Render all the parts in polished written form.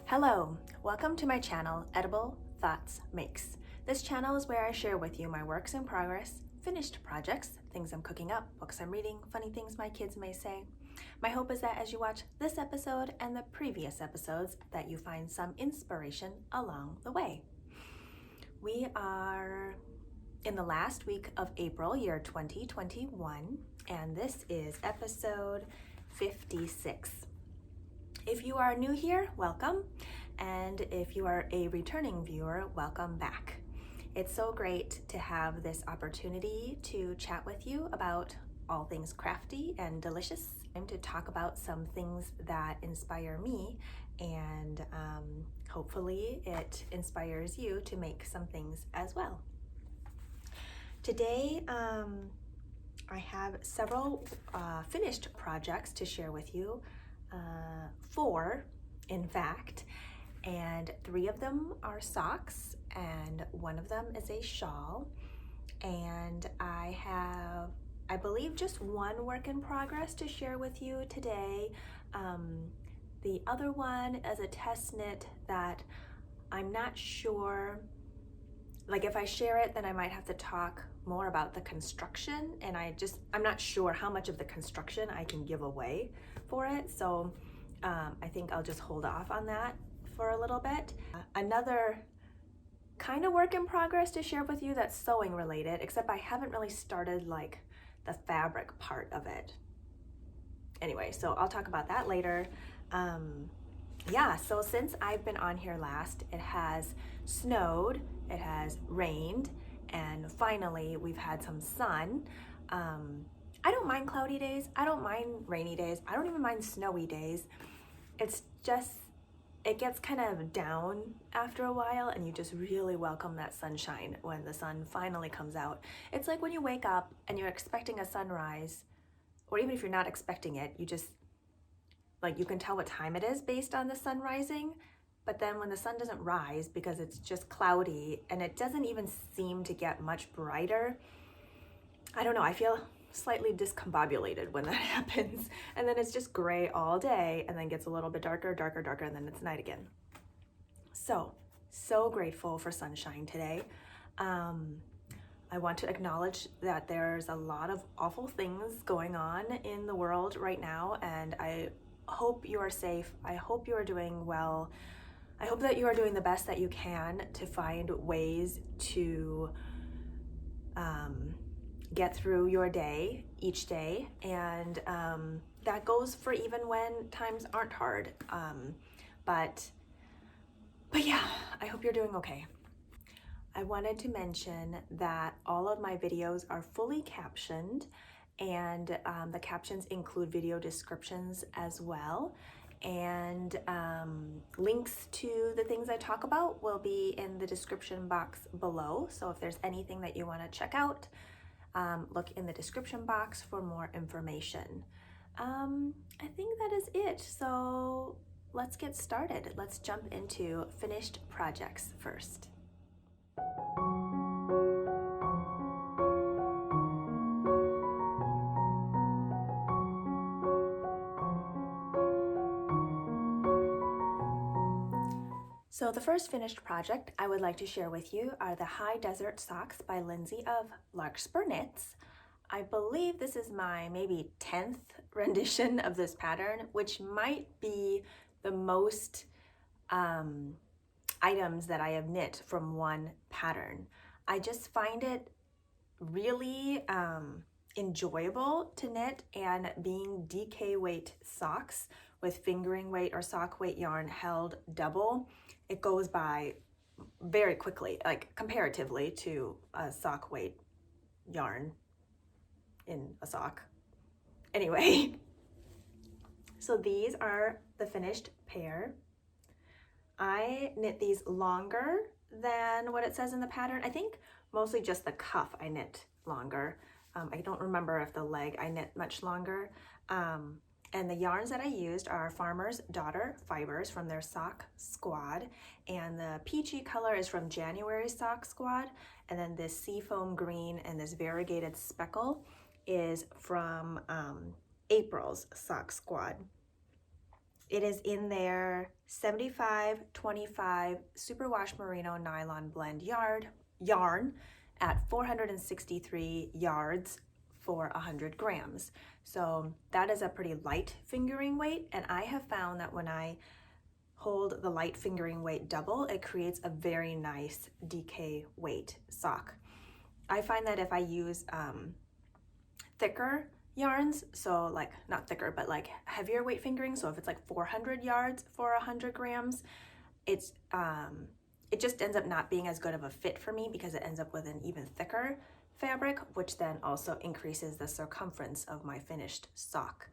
Hello, welcome to my channel, Edible Thoughts Makes. This channel is where I share with you my works in progress, finished projects, things I'm cooking up, books I'm reading, funny things my kids may say. My hope is that as you watch this episode and the previous episodes, that you find some inspiration along the way. We are in the last week of April, year 2021, and this is episode 56. If you are new here, welcome. And if you are a returning viewer, welcome back. It's so great to have this opportunity to chat with you about all things crafty and delicious, and to talk about some things that inspire me, and hopefully it inspires you to make some things as well. Today, I have several finished projects to share with you. 4 in fact, and 3 of them are socks and 1 of them is a shawl, and I have, I believe, just 1 work in progress to share with you today. The other one is a test knit that I'm not sure, like if I share it then I might have to talk more about the construction, and I'm not sure how much of the construction I can give away for it, so I think I'll just hold off on that for a little bit. Another kind of work in progress to share with you that's sewing related, except I haven't really started like the fabric part of it. Anyway, so I'll talk about that later. Yeah, so since I've been on here last, it has snowed, it has rained, and finally we've had some sun. I don't mind cloudy days, I don't mind rainy days, I don't even mind snowy days. It's just, it gets kind of down after a while, and you just really welcome that sunshine when the sun finally comes out. It's like when you wake up and you're expecting a sunrise, or even if you're not expecting it, you just, like, you can tell what time it is based on the sun rising, but then when the sun doesn't rise because it's just cloudy and it doesn't even seem to get much brighter, I don't know, I feel slightly discombobulated when that happens, and then it's just gray all day and then gets a little bit darker, and then it's night again. So grateful for sunshine today. I want to acknowledge that there's a lot of awful things going on in the world right now, and I hope you are safe. I hope you are doing well. I hope that you are doing the best that you can to find ways to get through your day, each day, and that goes for even when times aren't hard. But yeah, I hope you're doing okay. I wanted to mention that all of my videos are fully captioned, and the captions include video descriptions as well, and links to the things I talk about will be in the description box below. So if there's anything that you want to check out, look in the description box for more information. I think that is it. So let's get started. Let's jump into finished projects first. So the first finished project I would like to share with you are the High Desert Socks by Lindsay of Larkspur Knits. I believe this is my maybe 10th rendition of this pattern, which might be the most items that I have knit from one pattern. I just find it really enjoyable to knit, and being DK weight socks with fingering weight or sock weight yarn held double, it goes by very quickly, like comparatively to a sock weight yarn in a sock. Anyway, so these are the finished pair. I knit these longer than what it says in the pattern. I think mostly just the cuff I knit longer. I don't remember if the leg I knit much longer. And the yarns that I used are Farmer's Daughter fibers from their Sock Squad, and the peachy color is from January Sock Squad, and then this seafoam green and this variegated speckle is from April's Sock Squad. It is in their 75-25 superwash merino nylon blend yarn at 463 yards for 100 grams. So that is a pretty light fingering weight, and I have found that when I hold the light fingering weight double, it creates a very nice DK weight sock. I find that if I use thicker yarns, so like not thicker, but like heavier weight fingering, so if it's like 400 yards for 100 grams, it just ends up not being as good of a fit for me because it ends up with an even thicker fabric, which then also increases the circumference of my finished sock.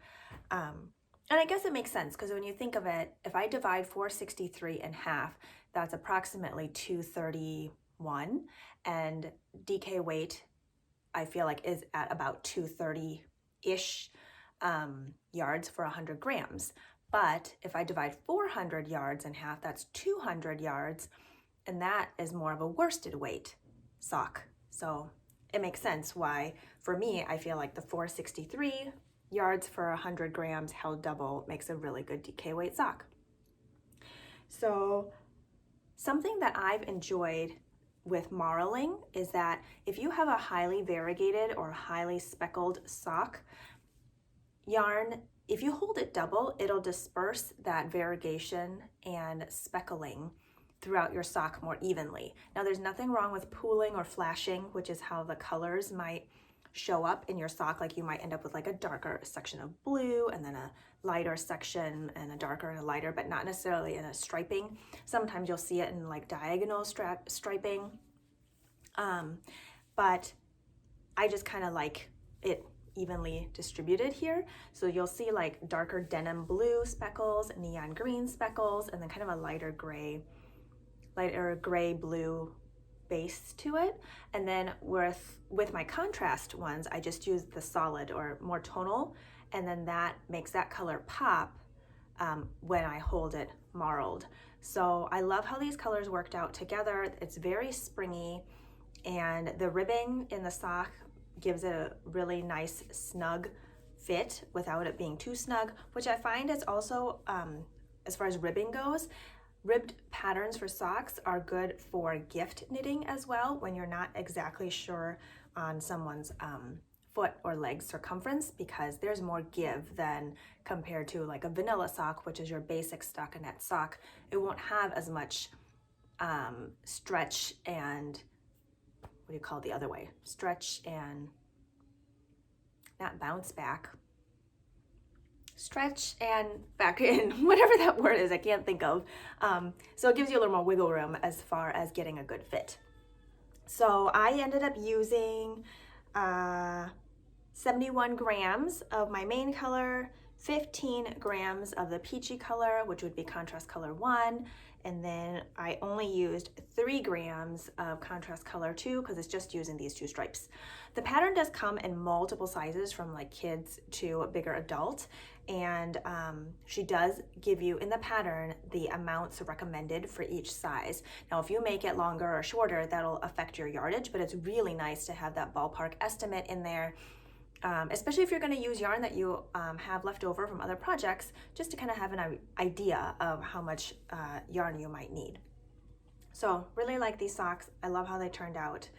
And I guess it makes sense because when you think of it, if I divide 463 in half, that's approximately 231, and DK weight I feel like is at about 230-ish yards for 100 grams. But if I divide 400 yards in half, that's 200 yards, and that is more of a worsted weight sock. So it makes sense why, for me, I feel like the 463 yards for 100 grams held double makes a really good DK weight sock. So something that I've enjoyed with marling is that if you have a highly variegated or highly speckled sock yarn, if you hold it double, it'll disperse that variegation and speckling throughout your sock more evenly. Now, there's nothing wrong with pooling or flashing, which is how the colors might show up in your sock. Like you might end up with like a darker section of blue and then a lighter section and a darker and a lighter, but not necessarily in a striping. Sometimes you'll see it in like diagonal striping. But I just kind of like it evenly distributed here. So you'll see like darker denim blue speckles, neon green speckles, and then kind of a lighter gray blue base to it. And then with my contrast ones, I just use the solid or more tonal, and then that makes that color pop when I hold it marled. So I love how these colors worked out together. It's very springy, and the ribbing in the sock gives it a really nice snug fit without it being too snug, which I find is also, as far as ribbing goes, ribbed patterns for socks are good for gift knitting as well when you're not exactly sure on someone's foot or leg circumference, because there's more give than compared to like a vanilla sock, which is your basic stockinette sock. It won't have as much stretch and, what do you call it the other way? Stretch and, not bounce back, stretch and back in, whatever that word is, I can't think of. So it gives you a little more wiggle room as far as getting a good fit. So I ended up using 71 grams of my main color, 15 grams of the peachy color, which would be contrast color 1, and then I only used 3 grams of contrast color 2 because it's just using these 2 stripes. The pattern does come in multiple sizes from like kids to bigger adult, and she does give you in the pattern the amounts recommended for each size. Now, if you make it longer or shorter, that'll affect your yardage, but it's really nice to have that ballpark estimate in there. Especially if you're going to use yarn that you have left over from other projects, just to kind of have an idea of how much yarn you might need. So really like these socks. I love how they turned out.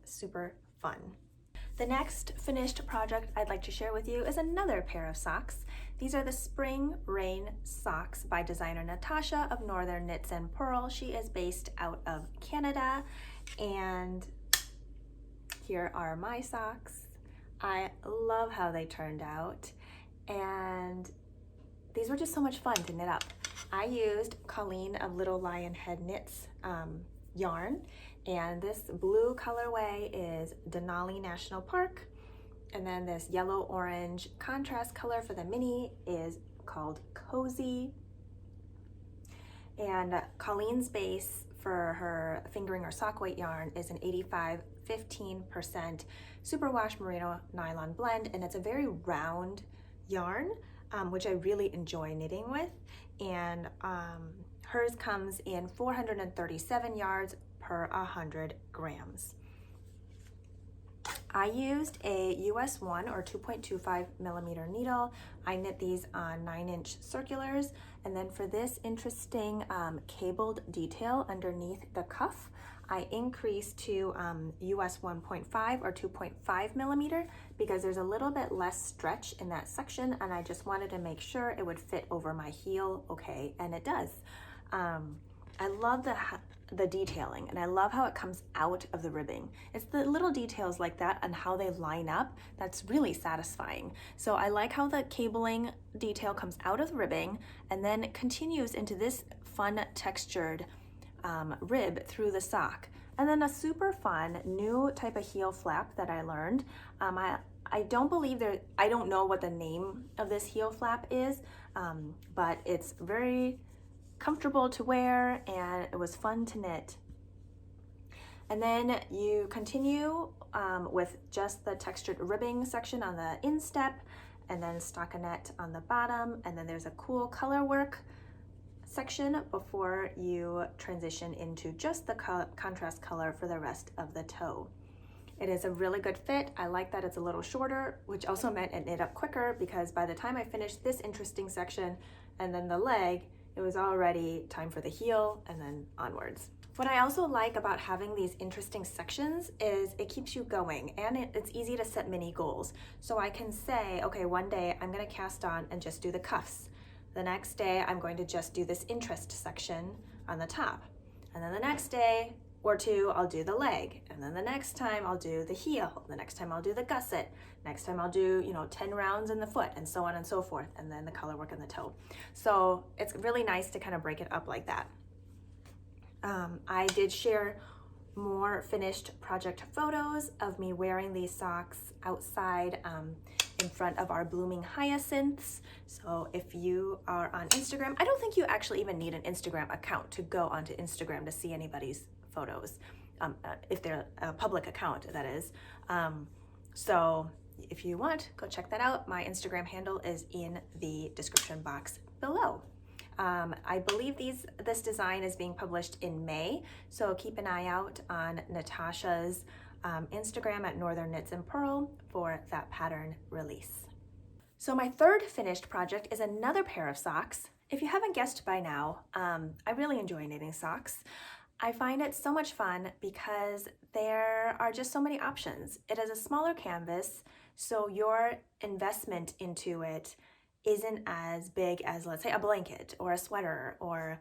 Super fun. The next finished project I'd like to share with you is another pair of socks. These are the Spring Rain socks by designer Natasha of Northern Knits and Purl. She is based out of Canada, and here are my socks. I love how they turned out, and these were just so much fun to knit up. I used Colleen of Little Lion Head Knits yarn, and this blue colorway is Denali National Park, and then this yellow orange contrast color for the mini is called Cozy. And Colleen's base for her fingering or sock weight yarn is an 85-15% superwash merino nylon blend, and it's a very round yarn, which I really enjoy knitting with. And hers comes in 437 yards per 100 grams. I used a US 1 or 2.25 millimeter needle. I knit these on 9-inch circulars. And then for this interesting cabled detail underneath the cuff, I increased to US 1.5 or 2.5 millimeter because there's a little bit less stretch in that section, and I just wanted to make sure it would fit over my heel okay, and it does. I love the detailing, and I love how it comes out of the ribbing. It's the little details like that and how they line up that's really satisfying. So I like how the cabling detail comes out of the ribbing and then continues into this fun textured rib through the sock. And then a super fun new type of heel flap that I learned. I don't believe I don't know what the name of this heel flap is, but it's very comfortable to wear and it was fun to knit. And then you continue with just the textured ribbing section on the instep, and then stockinette on the bottom, and then there's a cool color work section before you transition into just the contrast color for the rest of the toe. It is a really good fit. I like that it's a little shorter, which also meant it knit up quicker because by the time I finished this interesting section and then the leg, it was already time for the heel and then onwards. What I also like about having these interesting sections is it keeps you going, and it's easy to set mini goals. So I can say, okay, one day I'm gonna cast on and just do the cuffs. The next day I'm going to just do this interest section on the top. And then the next day or two, I'll do the leg. And then the next time I'll do the heel. The next time I'll do the gusset. Next time I'll do, 10 rounds in the foot, and so on and so forth. And then the color work in the toe. So it's really nice to kind of break it up like that. I did share more finished project photos of me wearing these socks outside in front of our blooming hyacinths. So if you are on Instagram, I don't think you actually even need an Instagram account to go onto Instagram to see anybody's photos, if they're a public account, that is. So if you want, go check that out. My Instagram handle is in the description box below. I believe this design is being published in May, so keep an eye out on Natasha's Instagram at Northern Knits and Pearl for that pattern release. So my third finished project is another pair of socks. If you haven't guessed by now, I really enjoy knitting socks. I find it so much fun because there are just so many options. It is a smaller canvas, so your investment into it isn't as big as, let's say, a blanket or a sweater or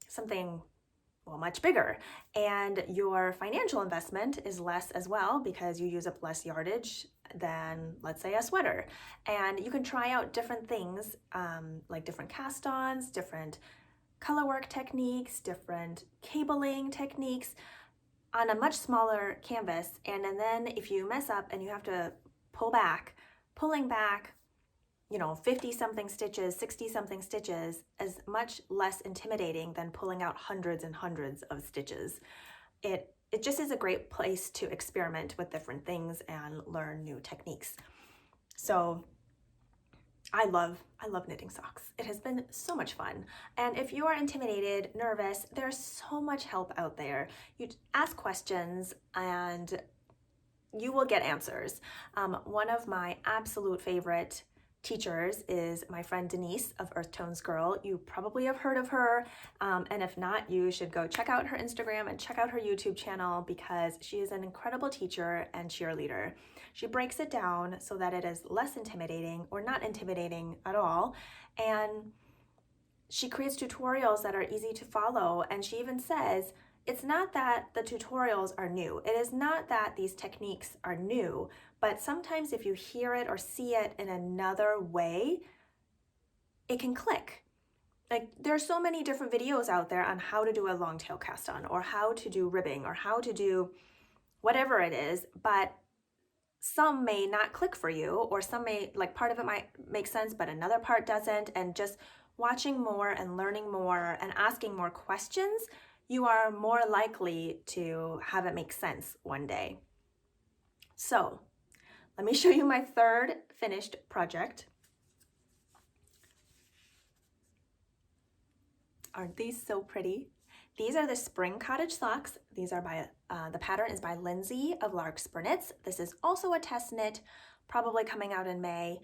something, well, much bigger. And your financial investment is less as well because you use up less yardage than, let's say, a sweater. And you can try out different things, like different cast-ons, different color work techniques, different cabling techniques on a much smaller canvas. And then if you mess up and you have to pulling back, 50 something stitches, 60 something stitches is much less intimidating than pulling out hundreds and hundreds of stitches. It just is a great place to experiment with different things and learn new techniques. So I love knitting socks. It has been so much fun. And if you are intimidated, nervous, there's so much help out there. You ask questions and you will get answers. One of my absolute favorite teachers is my friend Denise of Earth Tones Girl. You probably have heard of her, and if not, you should go check out her Instagram and check out her YouTube channel because she is an incredible teacher and cheerleader. She breaks it down so that it is less intimidating or not intimidating at all, and she creates tutorials that are easy to follow, and she even says, it's not that the tutorials are new. It is not that these techniques are new, but sometimes if you hear it or see it in another way, it can click. Like there's so many different videos out there on how to do a long tail cast on or how to do ribbing or how to do whatever it is, but some may not click for you, or some may, like part of it might make sense, but another part doesn't. And just watching more and learning more and asking more questions, you are more likely to have it make sense one day. So let me show you my third finished project. Aren't these so pretty? These are the spring cottage socks. These are by, the pattern is by Lindsay of Larkspur Knits. This is also a test knit, probably coming out in May.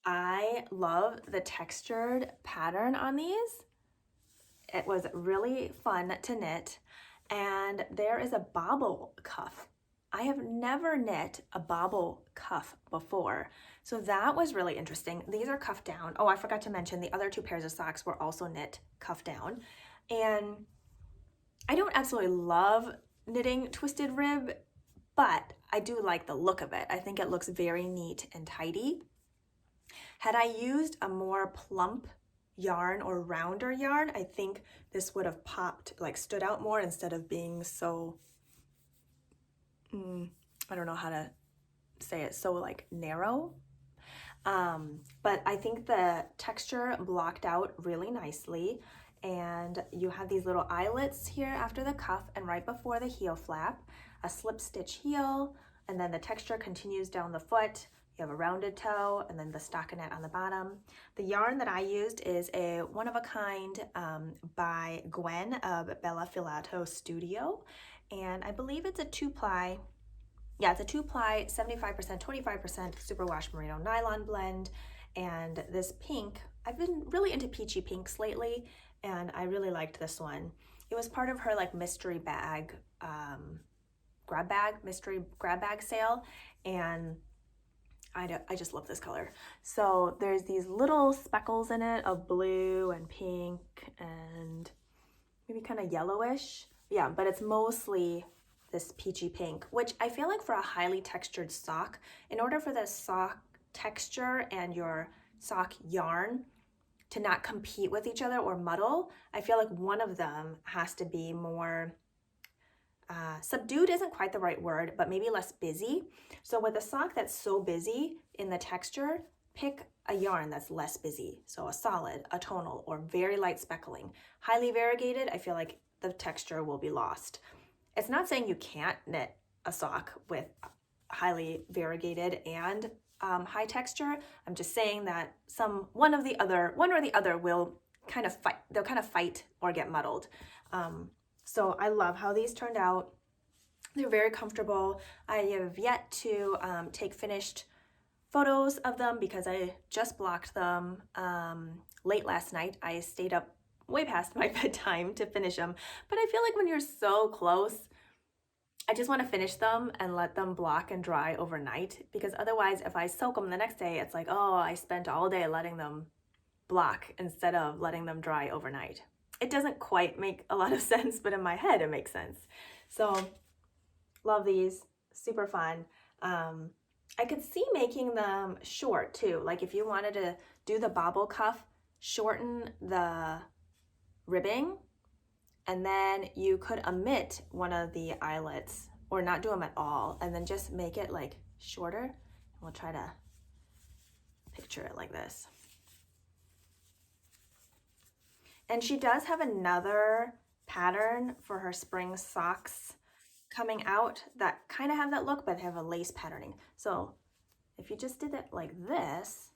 I love the textured pattern on these. It was really fun to knit. And there is a bobble cuff. I have never knit a bobble cuff before, so that was really interesting. These are cuffed down. Oh, I forgot to mention the other two pairs of socks were also knit cuffed down. And I don't absolutely love knitting twisted rib, but I do like the look of it. I think it looks very neat and tidy. Had I used a more plump yarn or rounder yarn, I think this would have popped, like stood out more instead of being so, I don't know how to say it, so like narrow. But I think the texture blocked out really nicely, and you have these little eyelets here after the cuff and right before the heel flap, a slip stitch heel, and then the texture continues down the foot. You have a rounded toe and then the stockinette on the bottom. The yarn that I used is a one-of-a-kind by Gwen of Bella Filato Studio, and I believe it's a 2-ply. Yeah, it's a 2-ply, 75%, 25% superwash merino nylon blend. And this pink, I've been really into peachy pinks lately, and I really liked this one. It was part of her like mystery bag, mystery grab bag sale, and I just love this color. So there's these little speckles in it of blue and pink and maybe kind of yellowish. Yeah, but it's mostly this peachy pink, which I feel like for a highly textured sock, in order for the sock texture and your sock yarn to not compete with each other or muddle, I feel like one of them has to be more subdued isn't quite the right word, but maybe less busy. So with a sock that's so busy in the texture, pick a yarn that's less busy. So a solid, a tonal, or very light speckling. Highly variegated, I feel like the texture will be lost. It's not saying you can't knit a sock with highly variegated and high texture. I'm just saying that one or the other will kind of fight. They'll kind of fight or get muddled. So I love how these turned out. They're very comfortable. I have yet to take finished photos of them because I just blocked them late last night. I stayed up way past my bedtime to finish them. But I feel like when you're so close, I just want to finish them and let them block and dry overnight, because otherwise if I soak them the next day, it's like, oh, I spent all day letting them block instead of letting them dry overnight. It doesn't quite make a lot of sense, but in my head it makes sense. So love these, super fun. I could see making them short too. Like if you wanted to do the bobble cuff, shorten the ribbing, and then you could omit one of the eyelets or not do them at all, and then just make it like shorter. We'll try to picture it like this. And she does have another pattern for her spring socks coming out that kind of have that look, but have a lace patterning. So if you just did it like this,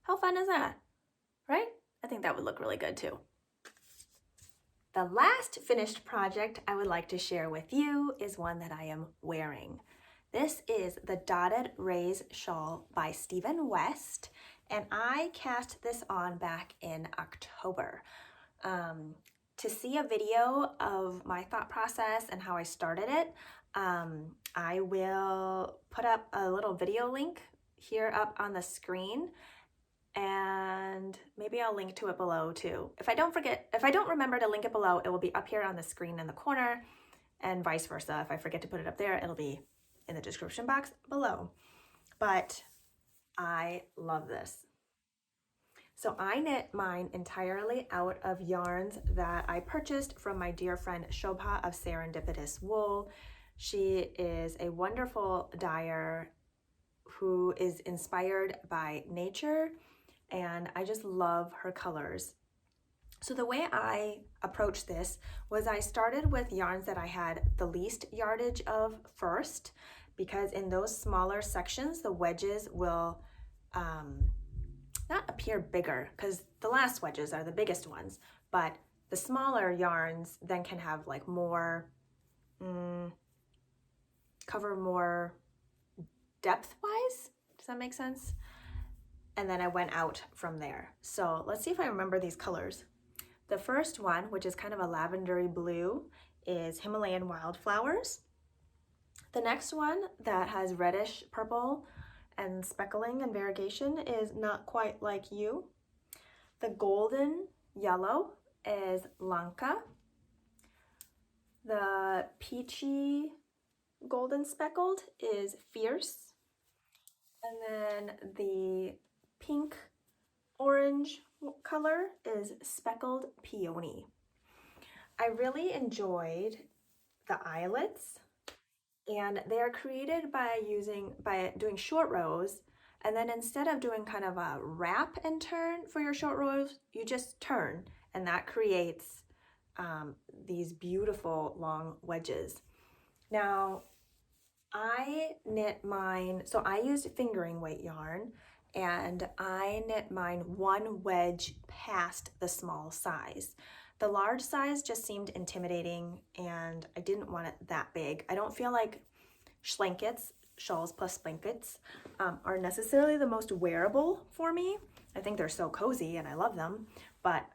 how fun is that, right? I think that would look really good too. The last finished project I would like to share with you is one that I am wearing. This is the Dotted Rays Shawl by Stephen West, and I cast this on back in October. To see a video of my thought process and how I started it, I will put up a little video link here up on the screen, and maybe I'll link to it below too. If I don't remember to link it below, it will be up here on the screen in the corner, and vice versa. If I forget to put it up there, it'll be in the description box below. But I love this. So I knit mine entirely out of yarns that I purchased from my dear friend Shobha of Serendipitous Wool. She is a wonderful dyer who is inspired by nature, and I just love her colors. So the way I approached this was I started with yarns that I had the least yardage of first, because in those smaller sections, the wedges will not appear bigger, because the last wedges are the biggest ones, but the smaller yarns then can have like more, cover more depth-wise. Does that make sense? And then I went out from there. So let's see if I remember these colors. The first one, which is kind of a lavendery blue, is Himalayan Wildflowers. The next one that has reddish purple and speckling and variegation is Not Quite Like You. The golden yellow is Lanka. The peachy golden speckled is Fierce. And then the pink orange color is Speckled Peony. I really enjoyed the eyelets, and they are created by doing short rows, and then instead of doing kind of a wrap and turn for your short rows, you just turn, and that creates these beautiful long wedges. Now, I knit mine, so I used fingering weight yarn, and I knit mine one wedge past the small size. The large size just seemed intimidating, and I didn't want it that big. I don't feel like blankets, shawls plus blankets, are necessarily the most wearable for me. I think they're so cozy and I love them, but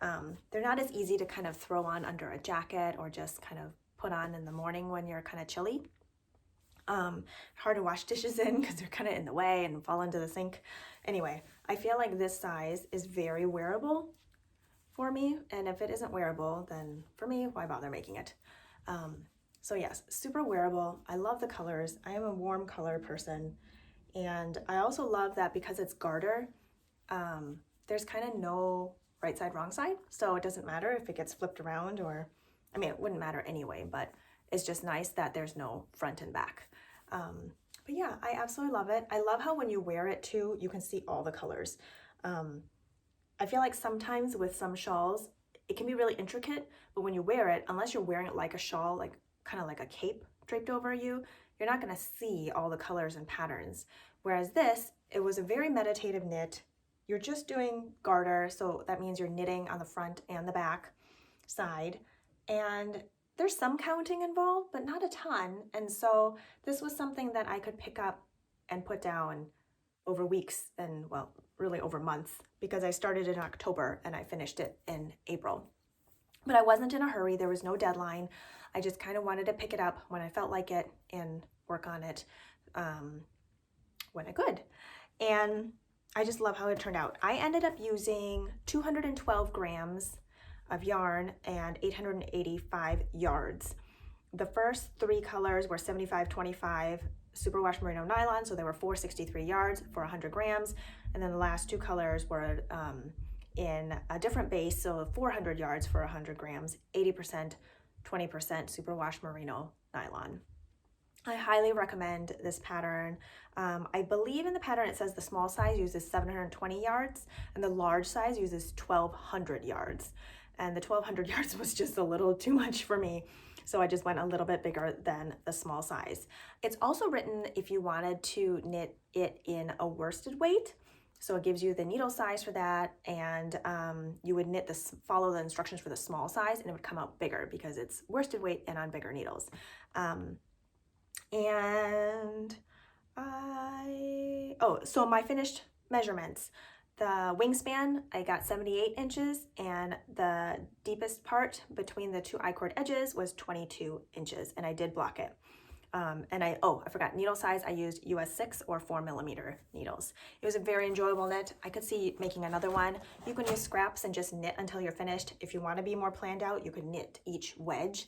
they're not as easy to kind of throw on under a jacket or just kind of put on in the morning when you're kind of chilly. Hard to wash dishes in because they're kind of in the way and fall into the sink. Anyway, I feel like this size is very wearable for me, and if it isn't wearable, then for me, why bother making it? So yes, super wearable. I love the colors. I am a warm color person, and I also love that because it's garter, there's kind of no right side, wrong side, so it doesn't matter if it gets flipped around, or, I mean, it wouldn't matter anyway, but it's just nice that there's no front and back. But yeah, I absolutely love it. I love how when you wear it too, you can see all the colors. I feel like sometimes with some shawls, it can be really intricate, but when you wear it, unless you're wearing it like a shawl, like kind of like a cape draped over you, you're not gonna see all the colors and patterns. Whereas this, it was a very meditative knit. You're just doing garter, so that means you're knitting on the front and the back side. And there's some counting involved, but not a ton. And so this was something that I could pick up and put down over weeks and, well, really over months, because I started in October and I finished it in April. But I wasn't in a hurry. There was no deadline. I just kind of wanted to pick it up when I felt like it and work on it when I could. And I just love how it turned out. I ended up using 212 grams of yarn and 885 yards. The first three colors were 75-25 superwash merino nylon, so they were 463 yards for 100 grams. And then the last two colors were in a different base, so 400 yards for 100 grams, 80%, 20% superwash merino nylon. I highly recommend this pattern. I believe in the pattern it says the small size uses 720 yards and the large size uses 1,200 yards. And the 1,200 yards was just a little too much for me, so I just went a little bit bigger than the small size. It's also written if you wanted to knit it in a worsted weight, so it gives you the needle size for that, and you would knit this, follow the instructions for the small size, and it would come out bigger because it's worsted weight and on bigger needles. So my finished measurements. The wingspan, I got 78 inches, and the deepest part between the two I-cord edges was 22 inches, and I did block it. I forgot needle size. I used US 6 or 4mm needles. It was a very enjoyable knit. I could see making another one. You can use scraps and just knit until you're finished. If you want to be more planned out, you could knit each wedge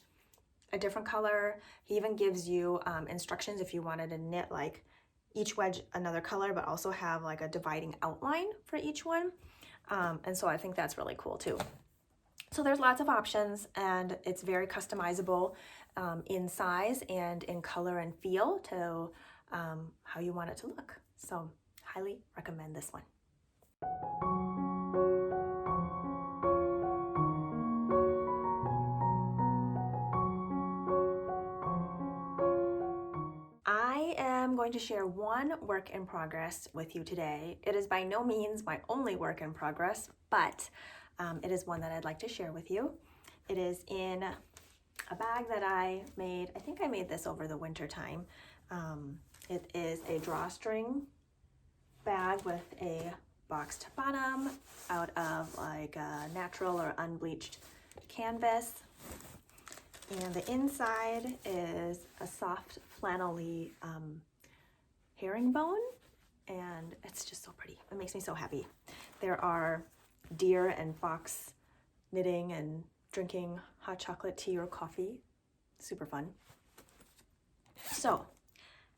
a different color. He even gives you instructions if you wanted to knit like each wedge another color, but also have like a dividing outline for each one. And so I think that's really cool too. So there's lots of options, and it's very customizable in size and in color and feel to how you want it to look. So highly recommend this one. I am going to share one work in progress with you today. It is by no means my only work in progress, but it is one that I'd like to share with you. It is in a bag that I made. I think I made this over the winter time. It is a drawstring bag with a boxed bottom out of like a natural or unbleached canvas. And the inside is a soft flannelly herringbone, and it's just so pretty. It makes me so happy. There are deer and fox knitting and drinking hot chocolate tea or coffee. Super fun. So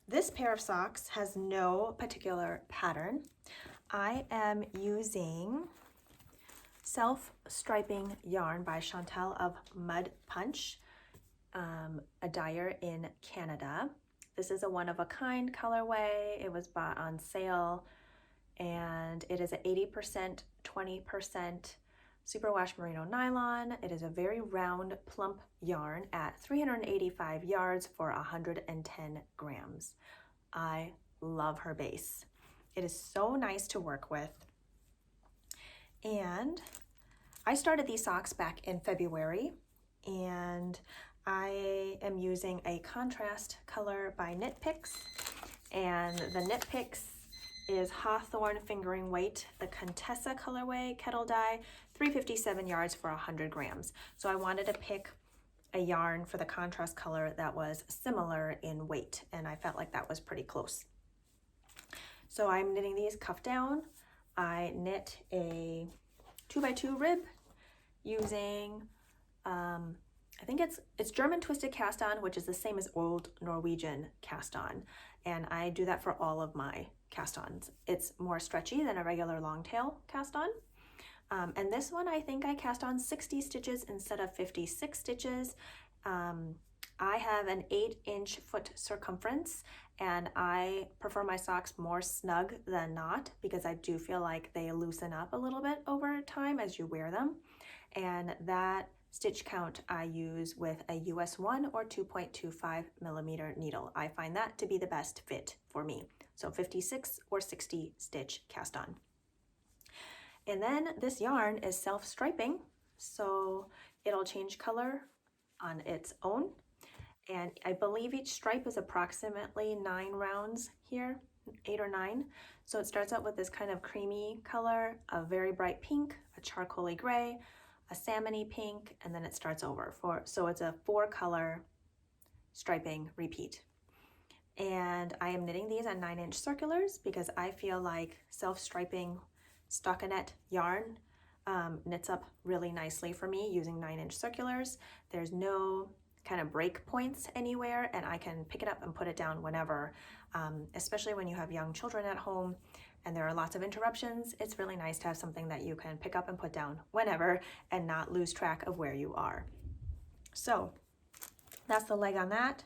this pair of socks has no particular pattern. I am using self-striping yarn by Chantal of Mud Punch, a dyer in Canada. This is a one-of-a-kind colorway. It was bought on sale, and it is an 80%, 20% superwash merino nylon. It is a very round, plump yarn at 385 yards for 110 grams. I love her base. It is so nice to work with. And I started these socks back in February, and I am using a contrast color by Knit Picks, and the Knit Picks is Hawthorne Fingering Weight, the Contessa colorway, kettle dye, 357 yards for 100 grams. So I wanted to pick a yarn for the contrast color that was similar in weight, and I felt like that was pretty close. So I'm knitting these cuff down. I knit a 2x2 rib using, I think it's German twisted cast on, which is the same as old Norwegian cast on. And I do that for all of my cast ons. It's more stretchy than a regular long tail cast on. And this one, I think I cast on 60 stitches instead of 56 stitches. I have an 8-inch foot circumference, and I prefer my socks more snug than not because I do feel like they loosen up a little bit over time as you wear them. And that stitch count I use with a US 1 or 2.25 millimeter needle. I find that to be the best fit for me. So 56 or 60 stitch cast on. And then this yarn is self-striping, so it'll change color on its own. And I believe each stripe is approximately 9 rounds here, 8 or 9. So it starts out with this kind of creamy color, a very bright pink, a charcoaly gray, a salmony pink, and then it starts over. So it's a 4-color striping repeat. And I am knitting these on 9-inch circulars because I feel like self-striping stockinette yarn knits up really nicely for me using 9-inch circulars. There's no kind of break points anywhere, and I can pick it up and put it down whenever, especially when you have young children at home and there are lots of interruptions. It's really nice to have something that you can pick up and put down whenever and not lose track of where you are. So that's the leg on that.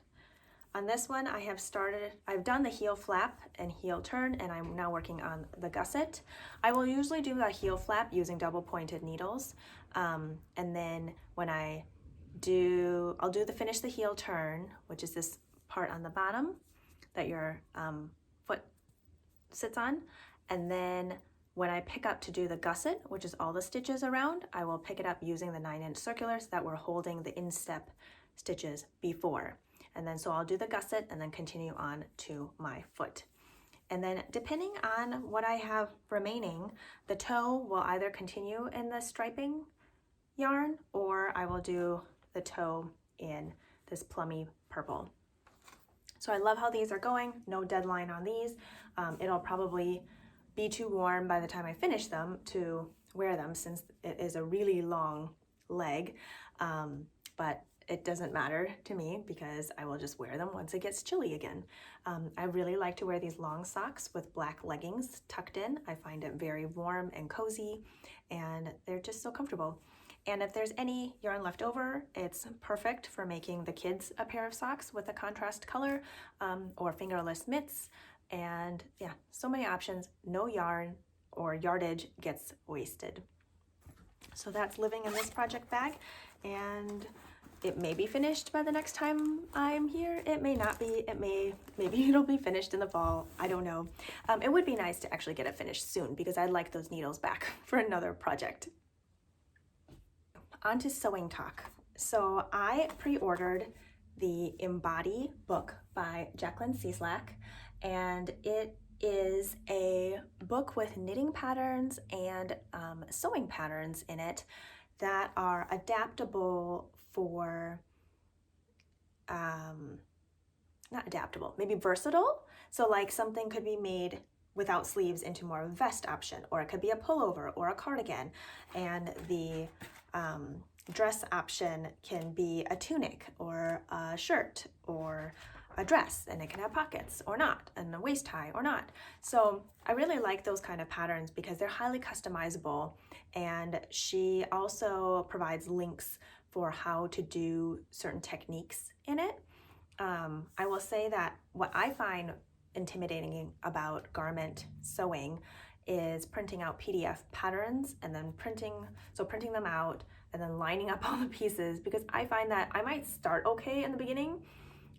On this one, I've done the heel flap and heel turn, and I'm now working on the gusset. I will usually do a heel flap using double pointed needles. And then when I'll do finish the heel turn, which is this part on the bottom that your foot sits on. And then when I pick up to do the gusset, which is all the stitches around, I will pick it up using the 9-inch circulars that were holding the instep stitches before. And then so I'll do the gusset and then continue on to my foot. And then depending on what I have remaining, the toe will either continue in the striping yarn or I will do the toe in this plummy purple. So I love how these are going. No deadline on these. It'll probably be too warm by the time I finish them to wear them since it is a really long leg. But it doesn't matter to me because I will just wear them once it gets chilly again. I really like to wear these long socks with black leggings tucked in. I find it very warm and cozy, and they're just so comfortable. And if there's any yarn left over, it's perfect for making the kids a pair of socks with a contrast color or fingerless mitts. And yeah, so many options. No yarn or yardage gets wasted. So that's living in this project bag, and it may be finished by the next time I'm here. It may not be. Maybe it'll be finished in the fall. I don't know. It would be nice to actually get it finished soon because I'd like those needles back for another project. on to sewing talk. So I pre-ordered the Embody book by Jacqueline Cieslak, and it is a book with knitting patterns and sewing patterns in it that are adaptable for, not adaptable, maybe versatile. So like something could be made without sleeves into more of a vest option, or it could be a pullover or a cardigan, and the dress option can be a tunic or a shirt or a dress, and it can have pockets or not, and a waist tie or not. So I really like those kind of patterns because they're highly customizable, and she also provides links for how to do certain techniques in it. I will say that what I find intimidating about garment sewing is printing out PDF patterns and then printing them out and then lining up all the pieces, because I find that I might start okay in the beginning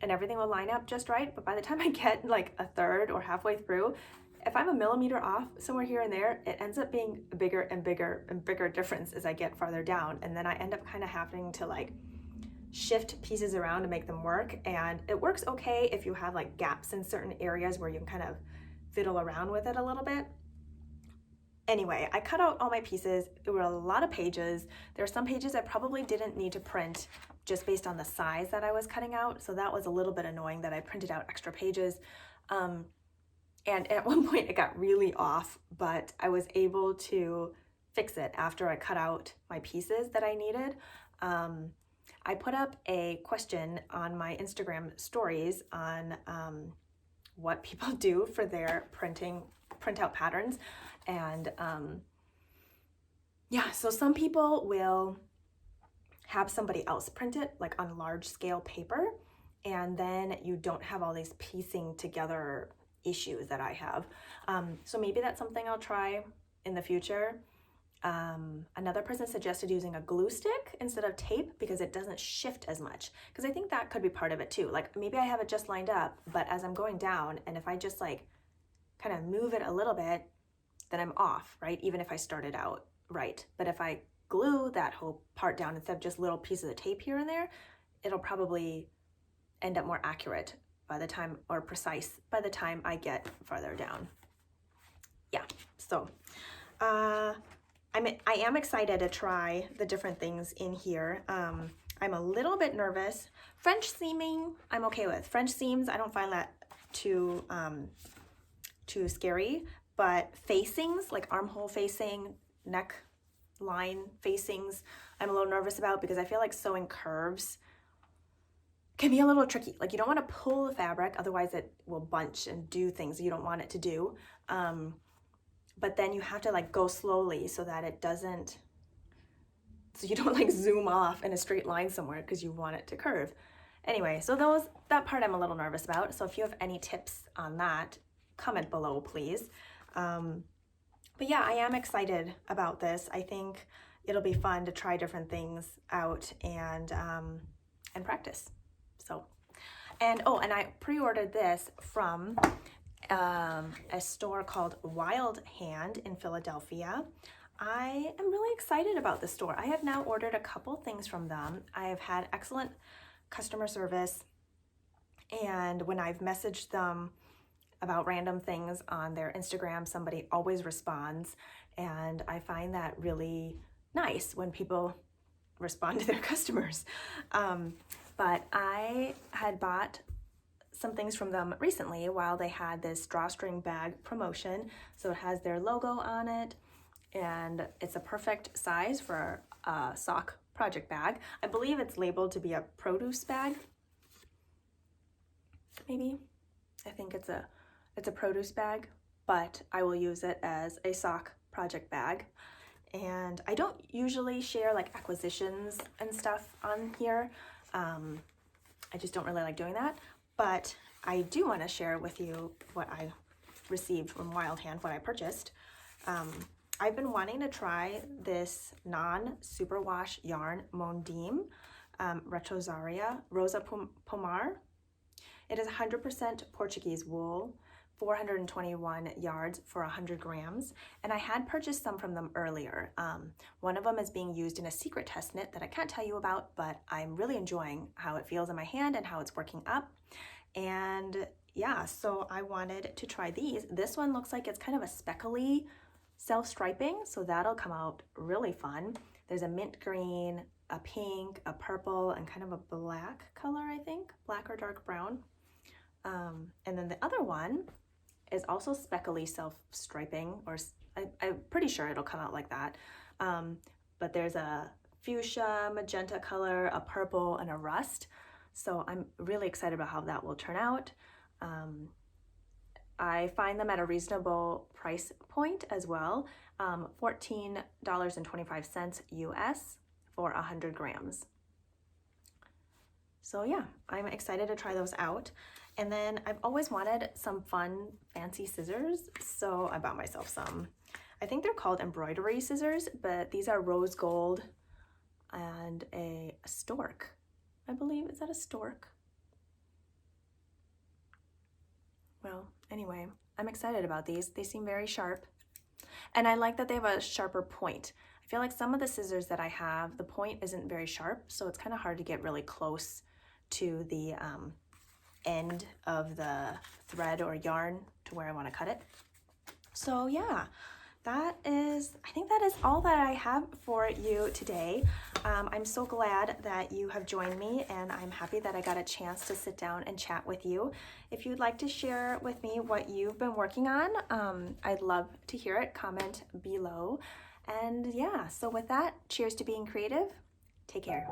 and everything will line up just right, but by the time I get like a third or halfway through, if I'm a millimeter off somewhere here and there, it ends up being a bigger and bigger and bigger difference as I get farther down, and then I end up kind of having to like shift pieces around to make them work. And it works okay if you have like gaps in certain areas where you can kind of fiddle around with it a little bit. Anyway, I cut out all my pieces. There were a lot of pages. There are some pages I probably didn't need to print just based on the size that I was cutting out, so that was a little bit annoying that I printed out extra pages. And at one point it got really off, but I was able to fix it after I cut out my pieces that I needed. I put up a question on my Instagram stories on what people do for their printout patterns. And yeah, so some people will have somebody else print it like on large scale paper, and then you don't have all these piecing together issues that I have. So maybe that's something I'll try in the future. Another person suggested using a glue stick instead of tape because it doesn't shift as much, because I think that could be part of it too. Like maybe I have it just lined up, but as I'm going down, and if I just like kind of move it a little bit, then I'm off, right? Even if I started out right. But if I glue that whole part down instead of just little pieces of tape here and there, it'll probably end up more accurate by the time, or precise by the time I get farther down. Yeah, so I am excited to try the different things in here. I'm a little bit nervous. French seaming, I'm okay with. French seams, I don't find that too scary, but facings, like armhole facing, neck line facings, I'm a little nervous about, because I feel like sewing curves can be a little tricky. Like you don't want to pull the fabric, otherwise it will bunch and do things you don't want it to do. But then you have to like go slowly so that it doesn't, so you don't like zoom off in a straight line somewhere because you want it to curve. Anyway, so that part I'm a little nervous about. So if you have any tips on that, comment below, please. But yeah, I am excited about this. I think it'll be fun to try different things out and practice. So, and I pre-ordered this from a store called Wild Hand in Philadelphia. I am really excited about this store. I have now ordered a couple things from them. I have had excellent customer service, and when I've messaged them about random things on their Instagram, somebody always responds, and I find that really nice when people respond to their customers. But I had bought some things from them recently while they had this drawstring bag promotion. So it has their logo on it, and it's a perfect size for a sock project bag. I believe it's labeled to be a produce bag. Maybe. I think it's a produce bag, but I will use it as a sock project bag. And I don't usually share like acquisitions and stuff on here. I just don't really like doing that, but I do want to share with you what I received from Wild Hand, what I purchased. I've been wanting to try this non-superwash yarn Mondim Retrosaria Rosa Pomar. It is 100% Portuguese wool 421 yards for 100 grams, and I had purchased some from them earlier. One of them is being used in a secret test knit that I can't tell you about, but I'm really enjoying how it feels in my hand and how it's working up. And yeah, so I wanted to try these. This one looks like it's kind of a speckly self-striping, so that'll come out really fun. There's a mint green, a pink, a purple, and kind of a black color, I think, black or dark brown. And then the other one is also speckly self-striping, or I'm pretty sure it'll come out like that. But there's a fuchsia, magenta color, a purple, and a rust. So I'm really excited about how that will turn out. I find them at a reasonable price point as well, $14.25 US for 100 grams. So yeah, I'm excited to try those out. And then I've always wanted some fun, fancy scissors, so I bought myself some. I think they're called embroidery scissors, but these are rose gold and a stork, I believe. Is that a stork? Well, anyway, I'm excited about these. They seem very sharp. And I like that they have a sharper point. I feel like some of the scissors that I have, the point isn't very sharp, so it's kind of hard to get really close to the end of the thread or yarn to where I want to cut it. So yeah, I think that is all that I have for you today. I'm so glad that you have joined me, and I'm happy that I got a chance to sit down and chat with you. If you'd like to share with me what you've been working on, I'd love to hear it. Comment below. And yeah, so with that, cheers to being creative. Take care.